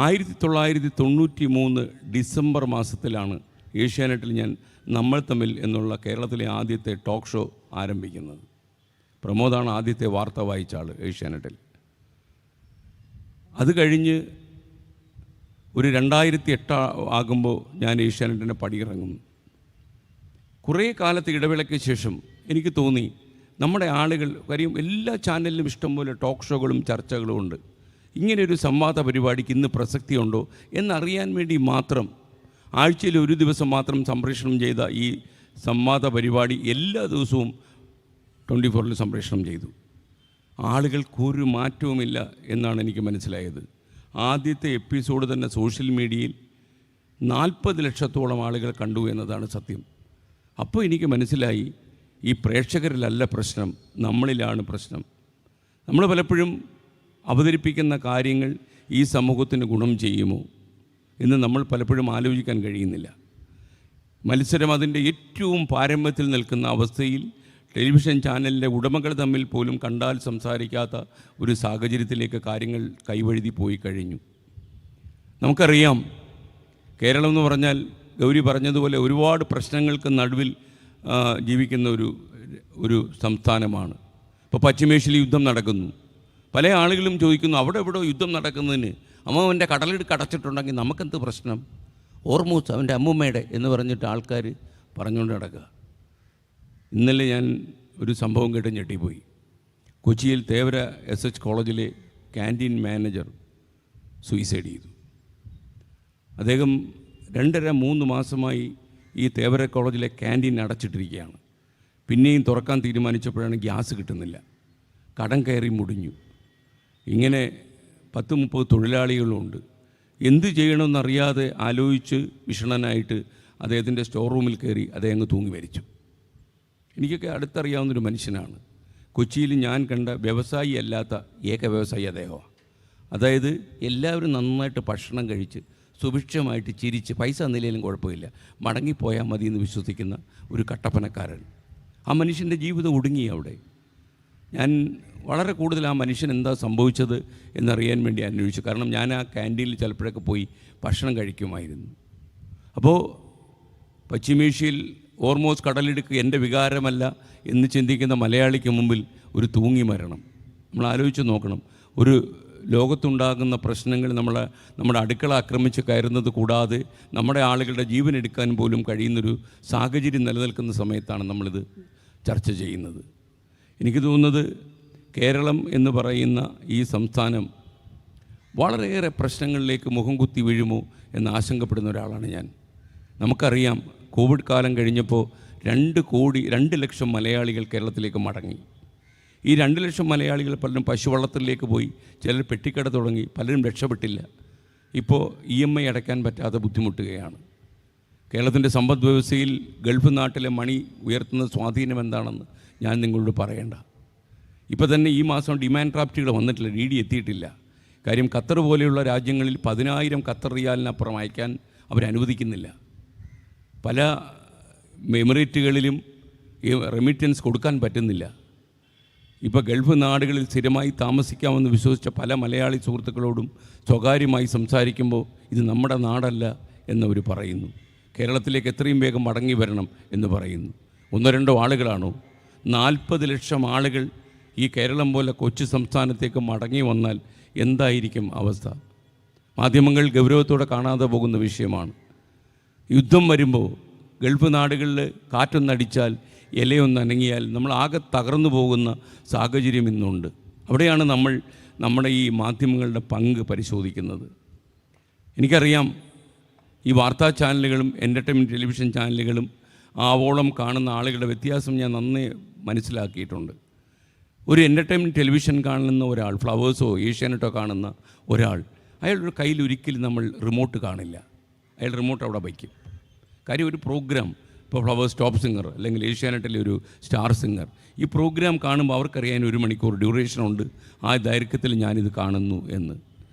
1993 December മാസത്തിലാണ് ഏഷ്യാനെറ്റിൽ ഞാൻ നമ്മൾ തമ്മിൽ എന്നുള്ള കേരളത്തിലെ ആദ്യത്തെ ടോക്ക് ഷോ ആരംഭിക്കുന്നത്. പ്രമോദാണ് ആദ്യത്തെ വാർത്ത വായിച്ച ആൾ ഏഷ്യാനെറ്റിൽ. അത് കഴിഞ്ഞ് ഒരു 2008 ആകുമ്പോൾ ഞാൻ ഏഷ്യാനെറ്റിൻ്റെ പടിയിറങ്ങുന്നു. കുറേ കാലത്തെ ഇടവേളയ്ക്ക് ശേഷം എനിക്ക് തോന്നി നമ്മുടെ ആളുകൾ, കാര്യം എല്ലാ ചാനലിലും ഇഷ്ടംപോലെ ടോക്ക് ഷോകളും ചർച്ചകളും ഉണ്ട്, ഇങ്ങനെയൊരു സംവാദ പരിപാടിക്ക് ഇന്ന് പ്രസക്തിയുണ്ടോ എന്നറിയാൻ വേണ്ടി മാത്രം ആഴ്ചയിൽ ഒരു ദിവസം മാത്രം സംപ്രേഷണം ചെയ്ത ഈ സംവാദ പരിപാടി എല്ലാ ദിവസവും 24-ൽ സംപ്രേഷണം ചെയ്തു. ആളുകൾക്കൊരു മാറ്റവുമില്ല എന്നാണ് എനിക്ക് മനസ്സിലായത്. ആദ്യത്തെ എപ്പിസോഡ് തന്നെ സോഷ്യൽ മീഡിയയിൽ 40 ലക്ഷത്തോളം ആളുകൾ കണ്ടു എന്നതാണ് സത്യം. അപ്പോൾ എനിക്ക് മനസ്സിലായി, ഈ പ്രേക്ഷകരിലല്ല പ്രശ്നം, നമ്മളിലാണ് പ്രശ്നം. നമ്മൾ പലപ്പോഴും അവതരിപ്പിക്കുന്ന കാര്യങ്ങൾ ഈ സമൂഹത്തിന് ഗുണം ചെയ്യുമോ എന്ന് നമ്മൾ പലപ്പോഴും ആലോചിക്കാൻ കഴിയുന്നില്ല. മത്സരം അതിൻ്റെ ഏറ്റവും പാരമ്യത്തിൽ നിൽക്കുന്ന അവസ്ഥയിൽ ടെലിവിഷൻ ചാനലിൻ്റെ ഉടമകൾ തമ്മിൽ പോലും കണ്ടാൽ സംസാരിക്കാത്ത ഒരു സാഹചര്യത്തിലേക്ക് കാര്യങ്ങൾ കൈവഴുതി പോയി കഴിഞ്ഞു. നമുക്കറിയാം, കേരളം എന്ന് പറഞ്ഞാൽ ഗൗരി പറഞ്ഞതുപോലെ ഒരുപാട് പ്രശ്നങ്ങൾക്ക് നടുവിൽ ജീവിക്കുന്ന ഒരു സംസ്ഥാനമാണ്. ഇപ്പോൾ പശ്ചിമേഷ്യയിൽ യുദ്ധം നടക്കുന്നു. പല ആളുകളും ചോദിക്കുന്നു, അവിടെ എവിടെയോ യുദ്ധം നടക്കുന്നതിന് അമ്മാവൻ്റെ കടലിടുക്ക് അടച്ചിട്ടുണ്ടെങ്കിൽ നമുക്കെന്ത് പ്രശ്നം, ഓർമൂസ് അവൻ്റെ അമ്മൂമ്മയുടെ എന്ന് പറഞ്ഞിട്ട് ആൾക്കാർ പറഞ്ഞുകൊണ്ട് നടക്കുക. ഇന്നലെ ഞാൻ ഒരു സംഭവം കേട്ട് ഞെട്ടിപ്പോയി. കൊച്ചിയിൽ തേവര SH കോളേജിലെ ക്യാൻറ്റീൻ മാനേജർ സൂയിസൈഡ് ചെയ്തു. അദ്ദേഹം 2.5-3 മാസമായി ഈ തേവര കോളേജിലെ ക്യാൻറ്റീൻ അടച്ചിട്ടിരിക്കുകയാണ്. പിന്നെയും തുറക്കാൻ തീരുമാനിച്ചപ്പോഴാണ് ഗ്യാസ് കിട്ടുന്നില്ല, കടം കയറി മുടിഞ്ഞു. ഇങ്ങനെ 10-30 തൊഴിലാളികളുണ്ട്. എന്ത് ചെയ്യണമെന്നറിയാതെ ആലോചിച്ച് വിഷണനായിട്ട് അദ്ദേഹത്തിൻ്റെ സ്റ്റോർ റൂമിൽ കയറി അദ്ദേഹം അങ്ങ് തൂങ്ങി മരിച്ചു. എനിക്കൊക്കെ അടുത്തറിയാവുന്നൊരു മനുഷ്യനാണ്. കൊച്ചിയിൽ ഞാൻ കണ്ട വ്യവസായി അല്ലാത്ത ഏക വ്യവസായി അദ്ദേഹമാണ്. അതായത് എല്ലാവരും നന്നായിട്ട് ഭക്ഷണം കഴിച്ച് സുഭിക്ഷമായിട്ട് ചിരിച്ച് പൈസ നിലയിലും കുഴപ്പമില്ല, മടങ്ങിപ്പോയാൽ മതി എന്ന് വിശ്വസിക്കുന്ന ഒരു കട്ടപ്പനക്കാരൻ. ആ മനുഷ്യൻ്റെ ജീവിതം ഒടുങ്ങി അവിടെ. ഞാൻ വളരെ കൂടുതൽ ആ മനുഷ്യൻ എന്താ സംഭവിച്ചത് എന്നറിയാൻ വേണ്ടി അന്വേഷിച്ചു. കാരണം ഞാൻ ആ ക്യാൻറ്റീനിൽ ചിലപ്പോഴൊക്കെ പോയി ഭക്ഷണം കഴിക്കുമായിരുന്നു. അപ്പോൾ പശ്ചിമേഷ്യയിൽ ഓർമോസ് കടലിടുക്ക് എൻ്റെ വികാരമല്ല എന്ന് ചിന്തിക്കുന്ന മലയാളിക്ക് മുമ്പിൽ ഒരു തൂങ്ങി മരണം. നമ്മൾ ആലോചിച്ച് നോക്കണം. ഒരു ലോകത്തുണ്ടാകുന്ന പ്രശ്നങ്ങൾ നമ്മുടെ അടുക്കള ആക്രമിച്ച് കയറുന്നത് കൂടാതെ നമ്മുടെ ആളുകളുടെ ജീവൻ എടുക്കാൻ പോലും കഴിയുന്നൊരു സാഹചര്യം നിലനിൽക്കുന്ന സമയത്താണ് നമ്മളിത് ചർച്ച ചെയ്യുന്നത്. എനിക്ക് തോന്നുന്നത് കേരളം എന്ന് പറയുന്ന ഈ സംസ്ഥാനം വളരെയേറെ പ്രശ്നങ്ങളിലേക്ക് മുഖം കുത്തി വീഴുമോ എന്ന് ആശങ്കപ്പെടുന്ന ഒരാളാണ് ഞാൻ. നമുക്കറിയാം, കോവിഡ് കാലം കഴിഞ്ഞപ്പോൾ 2 ലക്ഷം മലയാളികൾ കേരളത്തിലേക്ക് മടങ്ങി. ഈ 2 ലക്ഷം മലയാളികൾ പലരും പശുവള്ളത്തിലേക്ക് പോയി, ചിലർ പെട്ടിക്കട തുടങ്ങി, പലരും രക്ഷപ്പെട്ടില്ല. ഇപ്പോൾ EMI അടയ്ക്കാൻ പറ്റാതെ ബുദ്ധിമുട്ടുകയാണ്. കേരളത്തിൻ്റെ സമ്പദ് വ്യവസ്ഥയിൽ ഗൾഫ് നാട്ടിലെ മണി ഉയർത്തുന്ന സ്വാധീനം എന്താണെന്ന് ഞാൻ നിങ്ങളോട് പറയേണ്ട. ഇപ്പോൾ തന്നെ ഈ മാസം ഡിമാൻഡ് ഡ്രാഫ്റ്റുകൾ വന്നിട്ടില്ല, DD എത്തിയിട്ടില്ല. കാര്യം ഖത്തർ പോലെയുള്ള രാജ്യങ്ങളിൽ 10,000 ഖത്തർ റിയാലിനപ്പുറം അയക്കാൻ അവരനുവദിക്കുന്നില്ല. പല എമിറേറ്റുകളിലും റെമിറ്റൻസ് കൊടുക്കാൻ പറ്റുന്നില്ല. ഇപ്പോൾ ഗൾഫ് നാടുകളിൽ സ്ഥിരമായി താമസിക്കാമെന്ന് വിശ്വസിച്ച പല മലയാളി സുഹൃത്തുക്കളോടും സ്വകാര്യമായി സംസാരിക്കുമ്പോൾ ഇത് നമ്മുടെ നാടല്ല എന്നവർ പറയുന്നു. കേരളത്തിലേക്ക് എത്രയും വേഗം മടങ്ങി വരണം എന്ന് പറയുന്നു. 1-2 ആളുകളാണോ? 40 ലക്ഷം ആളുകൾ ഈ കേരളം പോലെ കൊച്ചു സംസ്ഥാനത്തേക്ക് മടങ്ങി വന്നാൽ എന്തായിരിക്കും അവസ്ഥ? മാധ്യമങ്ങൾ ഗൗരവത്തോടെ കാണാതെ പോകുന്ന വിഷയമാണ്. യുദ്ധം വരുമ്പോൾ ഗൾഫ് നാടുകളിൽ കാറ്റൊന്നടിച്ചാൽ, ഇലയൊന്ന് അനങ്ങിയാൽ നമ്മൾ ആകെ തകർന്നു പോകുന്ന സാഹചര്യം ഇന്നുണ്ട്. അവിടെയാണ് നമ്മൾ നമ്മുടെ ഈ മാധ്യമങ്ങളുടെ പങ്ക് പരിശോധിക്കുന്നത്. എനിക്കറിയാം, ഈ വാർത്താ ചാനലുകളും എൻ്റർടൈൻമെൻറ്റ് ടെലിവിഷൻ ചാനലുകളും ആവോളം കാണുന്ന ആളുകളുടെ വ്യത്യാസം ഞാൻ നന്നേ മനസ്സിലാക്കിയിട്ടുണ്ട്. ഒരു എൻ്റർടൈൻമെൻറ്റ് ടെലിവിഷൻ കാണുന്ന ഒരാൾ, ഫ്ലവേഴ്സോ ഏഷ്യാനെറ്റോ കാണുന്ന ഒരാൾ, അയാളുടെ കയ്യിൽ ഒരിക്കലും നമ്മൾ റിമോട്ട് കാണില്ല. അയാൾ റിമോട്ട് അവിടെ വയ്ക്കും. കാര്യം ഒരു പ്രോഗ്രാം, ഇപ്പോൾ ഫ്ലവേഴ്സ് ടോപ്പ് സിംഗർ അല്ലെങ്കിൽ ഏഷ്യാനെറ്റിലെ ഒരു സ്റ്റാർ സിംഗർ, ഈ പ്രോഗ്രാം കാണുമ്പോൾ അവർക്കറിയാൻ 1 മണിക്കൂർ ഡ്യൂറേഷനുണ്ട്, ആ ദൈർഘ്യത്തിൽ ഞാനിത് കാണുന്നു എന്ന്.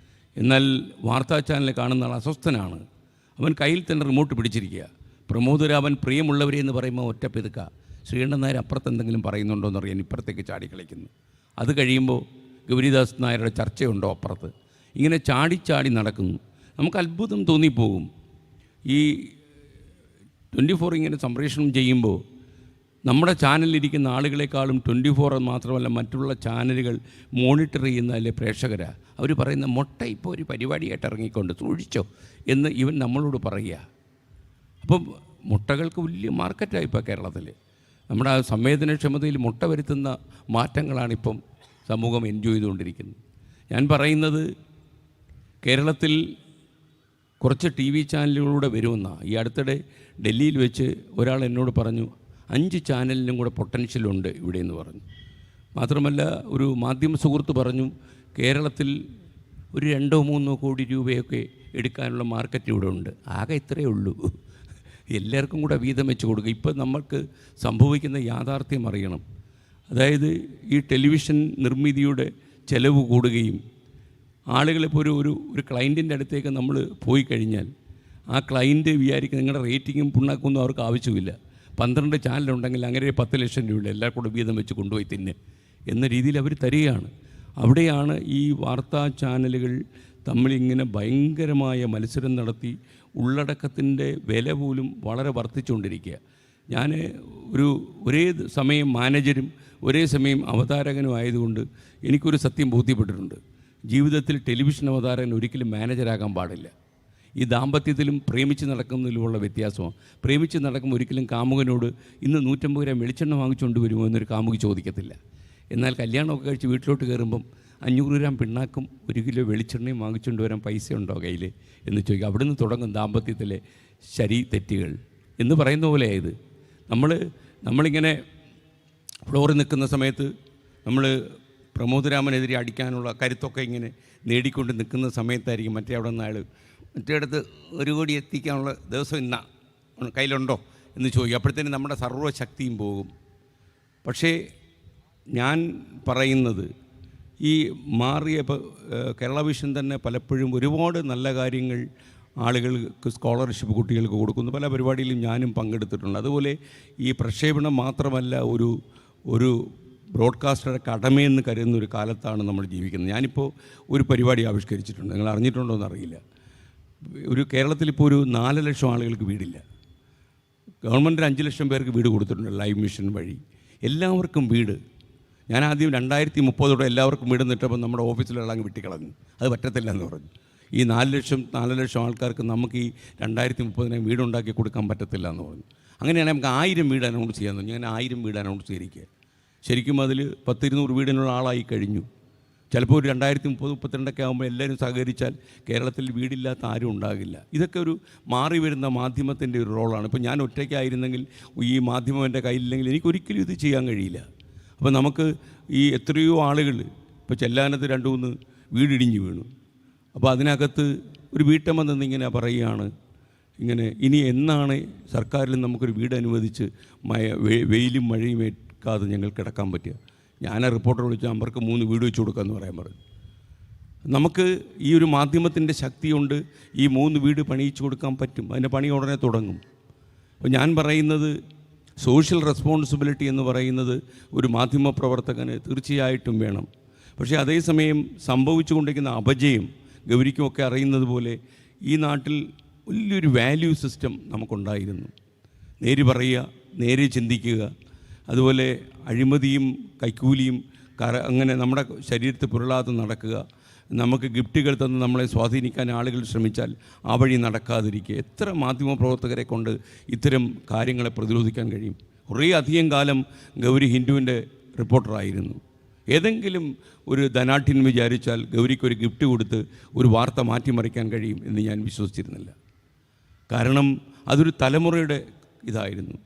എന്നാൽ വാർത്താ ചാനൽ കാണുന്ന ആൾ അസ്വസ്ഥനാണ്. അവൻ കയ്യിൽ തന്നെ റിമോട്ട് പിടിച്ചിരിക്കുക. പ്രമോദരാമൻ പ്രിയമുള്ളവരെ എന്ന് പറയുമ്പോൾ ഒറ്റ പെതുക്ക, ശ്രീകണ്ഠൻ നായർ അപ്പുറത്ത് എന്തെങ്കിലും പറയുന്നുണ്ടോ എന്നറിയാൻ ഇപ്പുറത്തേക്ക് ചാടിക്കളിക്കുന്നു. അത് കഴിയുമ്പോൾ ഗൗരിദാസ് നായരുടെ ചർച്ചയുണ്ടോ അപ്പുറത്ത്. ഇങ്ങനെ ചാടി നടക്കുന്നു. നമുക്ക് അത്ഭുതം തോന്നിപ്പോകും. ഈ 24 ഇങ്ങനെ സംപ്രേഷണം ചെയ്യുമ്പോൾ നമ്മുടെ ചാനലിലിരിക്കുന്ന ആളുകളെക്കാളും 24 മാത്രമല്ല മറ്റുള്ള ചാനലുകൾ മോണിറ്റർ ചെയ്യുന്നതിലെ പ്രേക്ഷകരാണ്. അവർ പറയുന്ന മുട്ട ഇപ്പോൾ ഒരു പരിപാടിയായിട്ട് ഇറങ്ങിക്കൊണ്ട് സൂക്ഷിച്ചോ എന്ന് ഇവൻ നമ്മളോട് പറയുക. അപ്പം മുട്ടകൾക്ക് വലിയ മാർക്കറ്റാണ് ഇപ്പോൾ കേരളത്തിൽ. നമ്മുടെ ആ സംവേദനക്ഷമതയിൽ മുട്ട വരുത്തുന്ന മാറ്റങ്ങളാണിപ്പം സമൂഹം എൻജോയ് ചെയ്തുകൊണ്ടിരിക്കുന്നത്. ഞാൻ പറയുന്നത് കേരളത്തിൽ കുറച്ച് TV ചാനലുകളിലൂടെ വരുമെന്നാണ്. ഈ അടുത്തിടെ ഡൽഹിയിൽ വെച്ച് ഒരാൾ എന്നോട് പറഞ്ഞു 5 ചാനലിനും കൂടെ പൊട്ടൻഷ്യലുണ്ട് ഇവിടെ എന്ന് പറഞ്ഞു. മാത്രമല്ല ഒരു മാധ്യമ സുഹൃത്ത് പറഞ്ഞു കേരളത്തിൽ ഒരു 2-3 കോടി രൂപയൊക്കെ എടുക്കാനുള്ള മാർക്കറ്റ് ഇവിടെ ഉണ്ട്. ആകെ ഇത്രയേ ഉള്ളൂ. എല്ലാവർക്കും കൂടെ വീതം വെച്ച് കൊടുക്കുക. ഇപ്പം നമ്മൾക്ക് സംഭവിക്കുന്ന യാഥാർത്ഥ്യം അറിയണം. അതായത് ഈ ടെലിവിഷൻ നിർമ്മിതിയുടെ ചെലവ് കൂടുകയും ആളുകളിപ്പോൾ ഒരു ക്ലയൻറ്റിൻ്റെ അടുത്തേക്ക് നമ്മൾ പോയി കഴിഞ്ഞാൽ ആ ക്ലയൻറ്റ് വിചാരിക്കും നിങ്ങളുടെ റേറ്റിങ്ങും പുണ്ണാക്കൊന്നും അവർക്ക് ആവശ്യമില്ല. 12 ചാനലുണ്ടെങ്കിൽ അങ്ങനെ 10 ലക്ഷം രൂപയുടെ എല്ലാവർക്കും കൂടെ വീതം വെച്ച് കൊണ്ടുപോയി തിന്നെ എന്ന രീതിയിൽ അവർ തരികയാണ്. അവിടെയാണ് ഈ വാർത്താ ചാനലുകൾ തമ്മിലിങ്ങനെ ഭയങ്കരമായ മത്സരം നടത്തി ഉള്ളടക്കത്തിൻ്റെ വില പോലും വളരെ വർദ്ധിച്ചുകൊണ്ടിരിക്കുക. ഞാൻ ഒരേ സമയം മാനേജരും ഒരേ സമയം അവതാരകനും ആയതുകൊണ്ട് എനിക്കൊരു സത്യം ബോധ്യപ്പെട്ടിട്ടുണ്ട്. ജീവിതത്തിൽ ടെലിവിഷൻ അവതാരകൻ ഒരിക്കലും മാനേജരാകാൻ പാടില്ല. ഈ ദാമ്പത്യത്തിലും പ്രേമിച്ച് നടക്കുന്നതിലുമുള്ള വ്യത്യാസമാണ്. പ്രേമിച്ച് നടക്കുമ്പോൾ ഒരിക്കലും കാമുകനോട് ഇന്ന് 150 ഗ്രാം വെളിച്ചെണ്ണ വാങ്ങിച്ചുകൊണ്ട് വരുമോ എന്നൊരു കാമുകി ചോദിക്കത്തില്ല. എന്നാൽ കല്യാണമൊക്കെ കഴിച്ച് വീട്ടിലോട്ട് കയറുമ്പം 500 ഗ്രാം പിണ്ണാക്കും 1 കിലോ വെളിച്ചെണ്ണയും വാങ്ങിച്ചുകൊണ്ട് വരാൻ പൈസ ഉണ്ടോ കയ്യിൽ എന്ന് ചോദിക്കുക. അവിടുന്ന് തുടങ്ങും ദാമ്പത്യത്തിലെ ശരി തെറ്റുകൾ എന്ന് പറയുന്ന പോലെയായത്. നമ്മളിങ്ങനെ ഫ്ലോറിൽ നിൽക്കുന്ന സമയത്ത് നമ്മൾ പ്രമോദരാമനെതിരെ അടിക്കാനുള്ള കരുത്തൊക്കെ ഇങ്ങനെ നേടിക്കൊണ്ട് നിൽക്കുന്ന സമയത്തായിരിക്കും മറ്റേ അവിടെ നിന്ന് അയാൾ മറ്റേടത്ത് 1 കോടി എത്തിക്കാനുള്ള ദിവസം ഇന്ന കയ്യിലുണ്ടോ എന്ന് ചോദിക്കും. അപ്പോഴത്തേനും നമ്മുടെ സർവ്വശക്തിയും പോകും. പക്ഷേ ഞാൻ പറയുന്നത് ഈ മാറിയ കേരള വിഷൻ തന്നെ പലപ്പോഴും ഒരുപാട് നല്ല കാര്യങ്ങൾ ആളുകൾക്ക് സ്കോളർഷിപ്പ് കുട്ടികൾക്ക് കൊടുക്കുന്നു. പല പരിപാടിയിലും ഞാനും പങ്കെടുത്തിട്ടുണ്ട്. അതുപോലെ ഈ പ്രക്ഷേപണം മാത്രമല്ല ഒരു ബ്രോഡ്കാസ്റ്ററുടെ കടമയെന്ന് കരുതുന്ന ഒരു കാലത്താണ് നമ്മൾ ജീവിക്കുന്നത്. ഞാനിപ്പോൾ ഒരു പരിപാടി ആവിഷ്കരിച്ചിട്ടുണ്ട്. നിങ്ങൾ അറിഞ്ഞിട്ടുണ്ടോ എന്നറിയില്ല. കേരളത്തിലിപ്പോൾ 4 ലക്ഷം ആളുകൾക്ക് വീടില്ല. ഗവൺമെൻറ് 5 ലക്ഷം പേർക്ക് വീട് കൊടുത്തിട്ടുണ്ട് ലൈവ് മിഷൻ വഴി. എല്ലാവർക്കും വീട്. ഞാൻ ആദ്യം 2030 എല്ലാവർക്കും വീട് നിട്ടപ്പോൾ നമ്മുടെ ഓഫീസിലുള്ള വെട്ടിക്കളഞ്ഞു. അത് പറ്റത്തില്ല എന്ന് പറഞ്ഞു. ഈ 4 ലക്ഷം ആൾക്കാർക്ക് നമുക്ക് ഈ 2030 വീടുണ്ടാക്കി കൊടുക്കാൻ പറ്റത്തില്ല എന്ന് പറഞ്ഞു. അങ്ങനെയാണ് നമുക്ക് 1000 വീട് അനൗൺസ് ചെയ്യാൻ തോന്നി. ഞാൻ 1000 വീട് അനൗൺസ് ചെയ്തിരിക്കുക. ശരിക്കും അതിൽ 10-200 വീടിനുള്ള ആളായി കഴിഞ്ഞു. ചിലപ്പോൾ ഒരു 2030-32 ആകുമ്പോൾ എല്ലാവരും സഹകരിച്ചാൽ കേരളത്തിൽ വീടില്ലാത്ത ആരും ഉണ്ടാകില്ല. ഇതൊക്കെ ഒരു മാറി വരുന്ന മാധ്യമത്തിൻ്റെ ഒരു റോളാണ്. ഇപ്പോൾ ഞാൻ ഒറ്റയ്ക്കായിരുന്നെങ്കിൽ ഈ മാധ്യമം എൻ്റെ കയ്യിലില്ലെങ്കിൽ എനിക്കൊരിക്കലും ഇത് ചെയ്യാൻ കഴിയില്ല. അപ്പോൾ നമുക്ക് ഈ എത്രയോ ആളുകൾ ഇപ്പോൾ ചെല്ലാനത്ത് 2-3 വീടിടിഞ്ഞ് വീണു. അപ്പോൾ അതിനകത്ത് ഒരു വീട്ടമ്മ നിന്നിങ്ങനെ പറയുകയാണ്, ഇങ്ങനെ ഇനി എന്നാണ് സർക്കാരിൽ നമുക്കൊരു വീട് അനുവദിച്ച് വെയിലും മഴയും ഏൽക്കാതെ ഞങ്ങൾ കിടക്കാൻ പറ്റുക. ഞാൻ ആ റിപ്പോർട്ടർ വിളിച്ച് അവർക്ക് 3 വീട് വെച്ച് കൊടുക്കാമെന്ന് പറയാൻ പറഞ്ഞു. നമുക്ക് ഈ ഒരു മാധ്യമത്തിൻ്റെ ശക്തി കൊണ്ട് ഈ 3 വീട് പണിയിച്ചു കൊടുക്കാൻ പറ്റും. അതിൻ്റെ പണി ഉടനെ തുടങ്ങും. അപ്പോൾ ഞാൻ പറയുന്നത് സോഷ്യൽ റെസ്പോൺസിബിലിറ്റി എന്ന് പറയുന്നത് ഒരു മാധ്യമപ്രവർത്തകന് തീർച്ചയായിട്ടും വേണം. പക്ഷേ അതേസമയം സംഭവിച്ചുകൊണ്ടിരിക്കുന്ന അപജയം ഗൗരിക്കുമൊക്കെ അറിയുന്നത് പോലെ ഈ നാട്ടിൽ വലിയൊരു വാല്യൂ സിസ്റ്റം നമുക്കുണ്ടായിരുന്നു. നേര് പറയുക, നേരെ ചിന്തിക്കുക, അതുപോലെ അഴിമതിയും കൈക്കൂലിയും അങ്ങനെ നമ്മുടെ ശരീരത്തിൽ പുരളാതെ നടക്കുക, നമുക്ക് ഗിഫ്റ്റുകൾ തന്ന് നമ്മളെ സ്വാധീനിക്കാൻ ആളുകൾ ശ്രമിച്ചാൽ ആ വഴി നടക്കാതിരിക്കുക. എത്ര മാധ്യമപ്രവർത്തകരെ കൊണ്ട് ഇത്തരം കാര്യങ്ങളെ പ്രതിരോധിക്കാൻ കഴിയും? കുറേ അധികം കാലം ഗൗരി ഹിന്ദുവിൻ്റെ റിപ്പോർട്ടറായിരുന്നു. ഏതെങ്കിലും ഒരു ധനാഠ്യൻ വിചാരിച്ചാൽ ഗൗരിക്കൊരു ഗിഫ്റ്റ് കൊടുത്ത് ഒരു വാർത്ത മാറ്റിമറിക്കാൻ കഴിയും എന്ന് ഞാൻ വിശ്വസിച്ചിരുന്നില്ല. കാരണം അതൊരു തലമുറയുടെ ഇതായിരുന്നു.